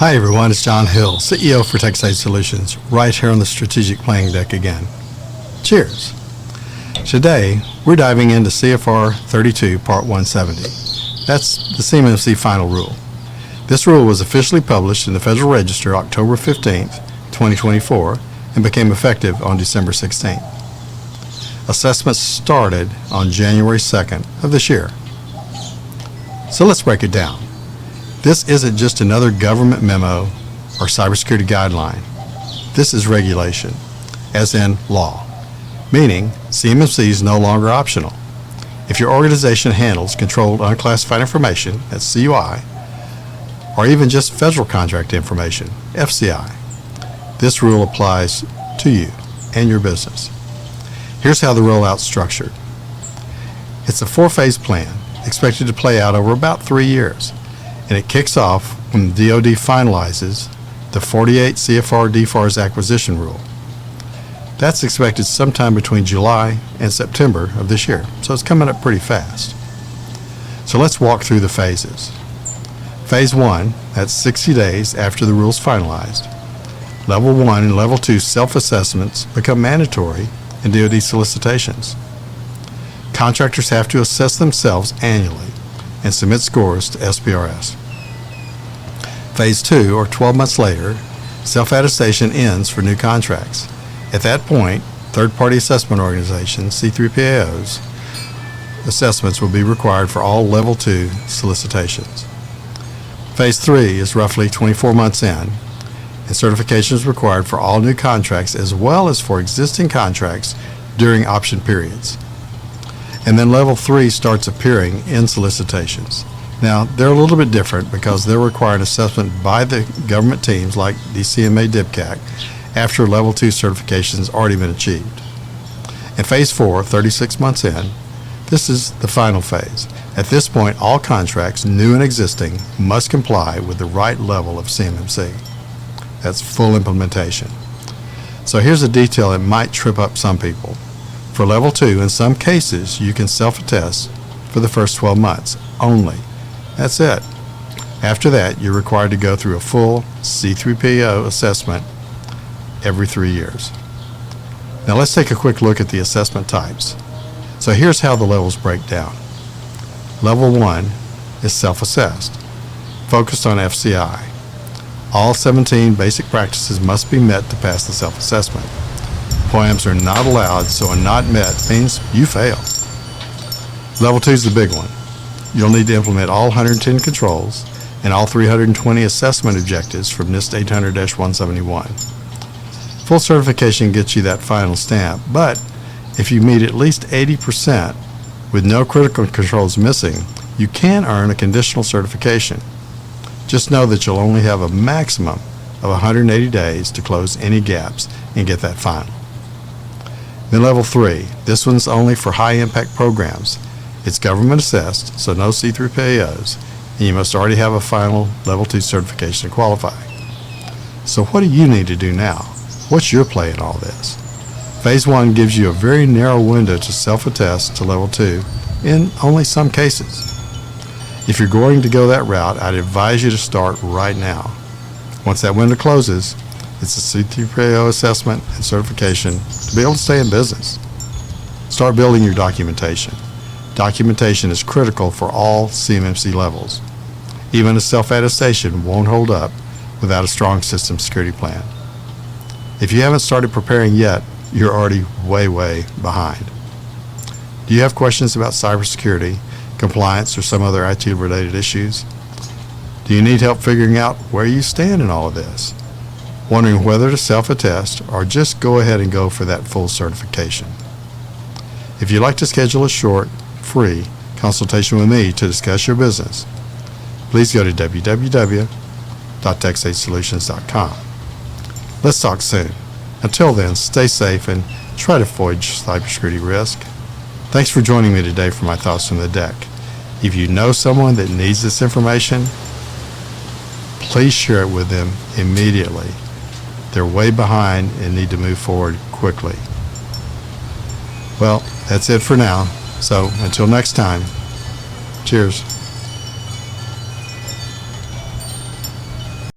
Hi everyone, it's John Hill, CEO for TechSage Solutions, right here on the strategic playing deck again. Cheers! Today, we're diving into CFR 32, Part 170. That's the CMMC final rule. This rule was officially published in the Federal Register October 15th, 2024, and became effective on December 16th. Assessments started on January 2nd of this year. So let's break it down. This isn't just another government memo or cybersecurity guideline. This is regulation, as in law, meaning CMMC is no longer optional. If your organization handles controlled unclassified information, that's CUI, or even just federal contract information, FCI, this rule applies to you and your business. Here's how the rollout's structured. It's a 4-phase plan expected to play out over about 3 years. And it kicks off when the DoD finalizes the 48 CFR DFARS acquisition rule. That's expected sometime between July and September of this year, so it's coming up pretty fast. So let's walk through the phases. Phase 1, that's 60 days after the rule's finalized. Level 1 and Level 2 self-assessments become mandatory in DoD solicitations. Contractors have to assess themselves annually and submit scores to SPRS. Phase 2, or 12 months later, self-attestation ends for new contracts. At that point, third-party assessment organizations, C3PAOs, assessments will be required for all Level 2 solicitations. Phase 3 is roughly 24 months in, and certification is required for all new contracts as well as for existing contracts during option periods. And then Level 3 starts appearing in solicitations. Now, they're a little bit different because they'll require an assessment by the government teams like DCMA DIBCAC after Level 2 certification has already been achieved. In Phase 4, 36 months in, this is the final phase. At this point, all contracts, new and existing, must comply with the right level of CMMC. That's full implementation. So here's a detail that might trip up some people. For Level 2, in some cases, you can self-attest for the first 12 months only. That's it. After that, you're required to go through a full C3PAO assessment every 3 years. Now let's take a quick look at the assessment types. So here's how the levels break down. Level 1 is self-assessed, focused on FCI. All 17 basic practices must be met to pass the self-assessment. POA&Ms are not allowed, so a not met means you fail. Level 2 is the big one. You'll need to implement all 110 controls and all 320 assessment objectives from NIST 800-171. Full certification gets you that final stamp, but if you meet at least 80% with no critical controls missing, you can earn a conditional certification. Just know that you'll only have a maximum of 180 days to close any gaps and get that final. Then Level 3, this one's only for high-impact programs. It's government assessed, so no C3PAOs, and you must already have a final Level 2 certification to qualify. So what do you need to do now? What's your play in all this? Phase 1 gives you a very narrow window to self-attest to Level 2 in only some cases. If you're going to go that route, I'd advise you to start right now. Once that window closes, it's a C3PAO assessment and certification to be able to stay in business. Start building your documentation. Documentation is critical for all CMMC levels. Even a self-attestation won't hold up without a strong system security plan. If you haven't started preparing yet, you're already way behind. Do you have questions about cybersecurity, compliance, or some other IT-related issues? Do you need help figuring out where you stand in all of this? Wondering whether to self-attest or just go ahead and go for that full certification? If you'd like to schedule a short, free consultation with me to discuss your business, please go to www.techsagesolutions.com. Let's talk soon. Until then, stay safe and try to avoid cybersecurity risk. Thanks for joining me today for my thoughts from the deck. If you know someone that needs this information, please share it with them immediately. They're way behind and need to move forward quickly. Well, that's it for now. So until next time, cheers.